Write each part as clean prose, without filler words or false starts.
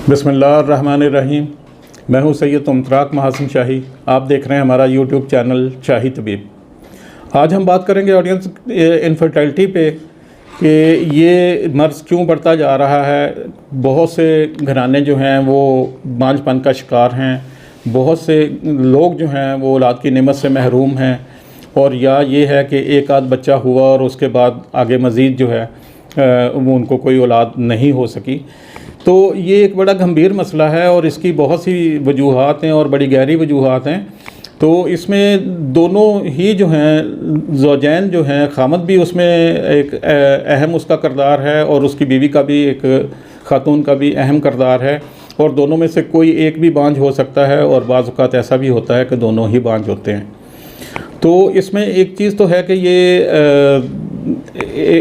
बिस्मिल्लाहिर्रहमानिर्रहीम। मैं हूं सैयद तुमतराक महासिन शाही। आप देख रहे हैं हमारा यूट्यूब चैनल शाही तबीब। आज हम बात करेंगे ऑडियंस इनफर्टिलिटी पे कि ये मर्ज़ क्यों बढ़ता जा रहा है। बहुत से घराने जो हैं वो बांझपन का शिकार हैं, बहुत से लोग जो हैं वो औलाद की नेमत से महरूम हैं, और या ये है कि एक आध बच्चा हुआ और उसके बाद आगे मज़ीद जो है वो उनको कोई औलाद नहीं हो सकी। तो ये एक बड़ा गंभीर मसला है और इसकी बहुत सी वजूहात हैं और बड़ी गहरी वजूहात हैं। तो इसमें दोनों ही जो हैं ज़ौजैन जो हैं, खामद भी उसमें एक अहम उसका किरदार है और उसकी बीवी का भी, एक खातून का भी अहम किरदार है, और दोनों में से कोई एक भी बांझ हो सकता है और बाज़ औक़ात ऐसा भी होता है कि दोनों ही बांझ होते हैं। तो इसमें एक चीज़ तो है कि ये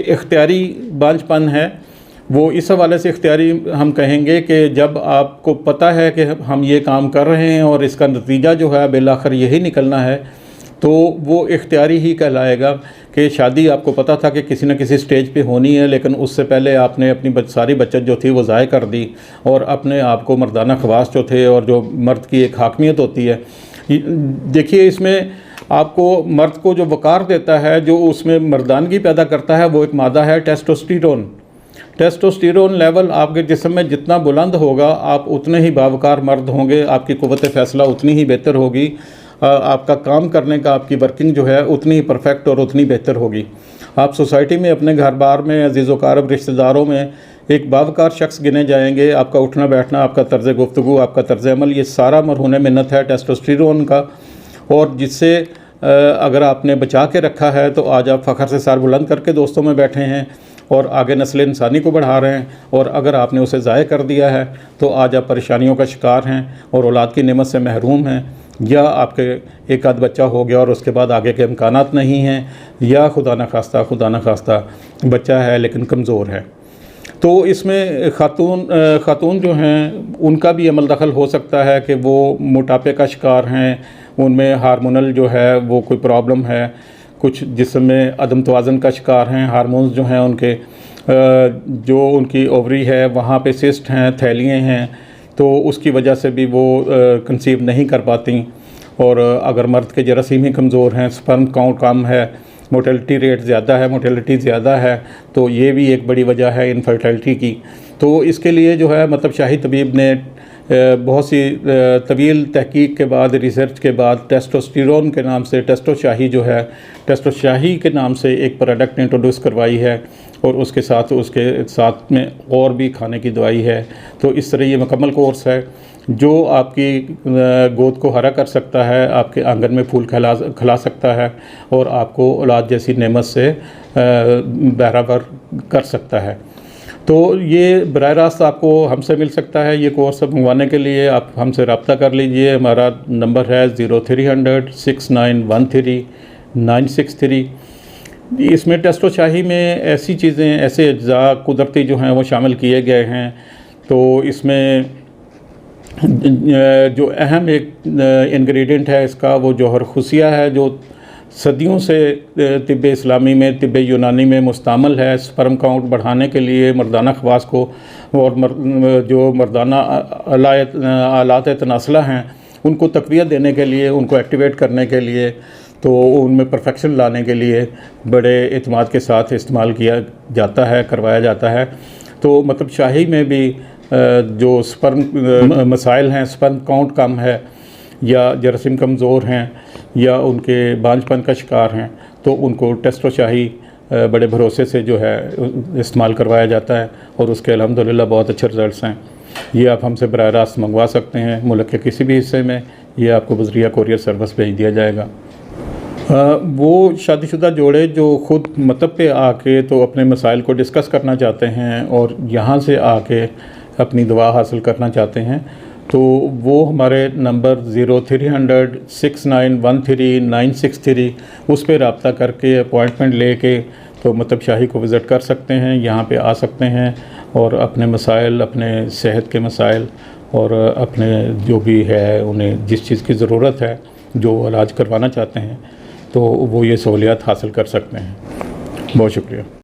इख्तियारी बांझपन है। वो इस हवाले से इख्तियारी हम कहेंगे कि जब आपको पता है कि हम ये काम कर रहे हैं और इसका नतीजा जो है बिलाखिर यही निकलना है, तो वो इख्तियारी ही कहलाएगा। कि शादी आपको पता था कि किसी न किसी स्टेज पे होनी है, लेकिन उससे पहले आपने अपनी सारी बचत जो थी वो ज़ाय कर दी और अपने आप को मर्दाना ख़वास जो थे और जो मर्द की एक हाकमियत होती है। देखिए, इसमें आपको मर्द को जो वक़ार देता है, जो उसमें मर्दानगी पैदा करता है, वो एक मादा है टेस्टोस्टेरोन। टेस्टोस्टेरोन लेवल आपके जिस्म में जितना बुलंद होगा, आप उतने ही बावकार मर्द होंगे, आपकी क़ुव्वत फ़ैसला उतनी ही बेहतर होगी, आपका काम करने का, आपकी वर्किंग जो है उतनी ही परफेक्ट और उतनी बेहतर होगी। आप सोसाइटी में, अपने घर बार में, अज़ीज़ व क़ारब रिश्तेदारों में एक बावकार शख्स गिने जाएंगे। आपका उठना बैठना, आपका तर्ज़ गुफ्तगू, आपका तर्ज़ अमल, ये सारा मरहून मिन्नत है टेस्टोस्टेरोन का, और जिससे अगर आपने बचा के रखा है तो आज आप फ़ख्र से सर बुलंद करके दोस्तों में बैठे हैं और आगे नस्ल इंसानी को बढ़ा रहे हैं। और अगर आपने उसे ज़ाय कर दिया है तो आज आप परेशानियों का शिकार हैं और औलाद की नेमत से महरूम हैं, या आपके एक आध बच्चा हो गया और उसके बाद आगे के इम्कानात नहीं हैं, या खुदा न खास्ता बच्चा है लेकिन कमज़ोर है। तो इसमें खातून जो हैं उनका भी अमल दखल हो सकता है कि वो मोटापे का शिकार हैं, उनमें हार्मोनल जो है वो कोई प्रॉब्लम है, कुछ जिस्म में अदम तवाज़न का शिकार हैं, हार्मोन्स जो हैं उनके जो उनकी ओवरी है वहाँ पे सिस्ट हैं, थैलियाँ हैं, तो उसकी वजह से भी वो कंसीव नहीं कर पाती। और अगर मर्द के जरासीम ही कमज़ोर हैं, स्पर्म काउंट कम है, मोर्टेलिटी रेट ज़्यादा है, मोर्टेलिटी ज़्यादा है, तो ये भी एक बड़ी वजह है इनफर्टिलिटी की। तो इसके लिए जो है मतलब शाही तबीब ने बहुत सी तवील तहकीक के बाद, रिसर्च के बाद टेस्टोस्टेरोन के नाम से, टेस्टोशाही जो है, टेस्टोशाही के नाम से एक प्रोडक्ट इंट्रोड्यूस करवाई है, और उसके साथ में और भी खाने की दवाई है। तो इस तरह ये मुकम्मल कोर्स है जो आपकी गोद को हरा कर सकता है, आपके आंगन में फूल खिला सकता है और आपको औलाद जैसी नेमत से बराबर कर सकता है। तो ये बराह रास्त आपको हमसे मिल सकता है। ये कोर्स मंगवाने के लिए आप हमसे रब्ता कर लीजिए। हमारा नंबर है 0300 6913 963। इसमें टेस्टोशाही में ऐसी चीज़ें, ऐसे अज्जा कुदरती जो हैं वो शामिल किए गए हैं। तो इसमें जो अहम एक इंग्रेडिएंट है इसका, वो जौहर खुसिया है, जो सदियों से तिब्ब इस्लामी में, तिब्ब यूनानी में मुस्तअमल है स्पर्म काउंट बढ़ाने के लिए, मर्दाना ख़वास को, और जो मर्दाना आलात तनासला हैं उनको तक़वियत देने के लिए, उनको एक्टिवेट करने के लिए, तो उनमें परफेक्शन लाने के लिए बड़े एतमाद के साथ इस्तेमाल किया जाता है, करवाया जाता है। तो मतलब शाही में भी जो स्पर्म मसाइल हैं, स्पर्म काउंट कम है, या जरासीम कमज़ोर हैं, या उनके बांझपन का शिकार हैं, तो उनको टेस्टोशाही बड़े भरोसे से जो है इस्तेमाल करवाया जाता है, और उसके अल्हम्दुलिल्लाह बहुत अच्छे रिज़ल्ट्स हैं। ये आप हमसे बराह रास्त मंगवा सकते हैं मुल्क के किसी भी हिस्से में। ये आपको बज़रिया कोरियर सर्विस भेज दिया जाएगा। वो शादीशुदा जोड़े जो ख़ुद मतलब पे आके तो अपने मसाइल को डिस्कस करना चाहते हैं और यहाँ से आके अपनी दवा हासिल करना चाहते हैं, तो वो हमारे नंबर 0300 6913 963 उस पर रब्ता करके अपॉइंटमेंट लेके तो मतलब शाही को विज़िट कर सकते हैं, यहाँ पे आ सकते हैं और अपने मसाइल, अपने सेहत के मसाइल और अपने जो भी है उन्हें जिस चीज़ की ज़रूरत है, जो इलाज करवाना चाहते हैं, तो वो ये सहूलियत हासिल कर सकते हैं। बहुत शुक्रिया।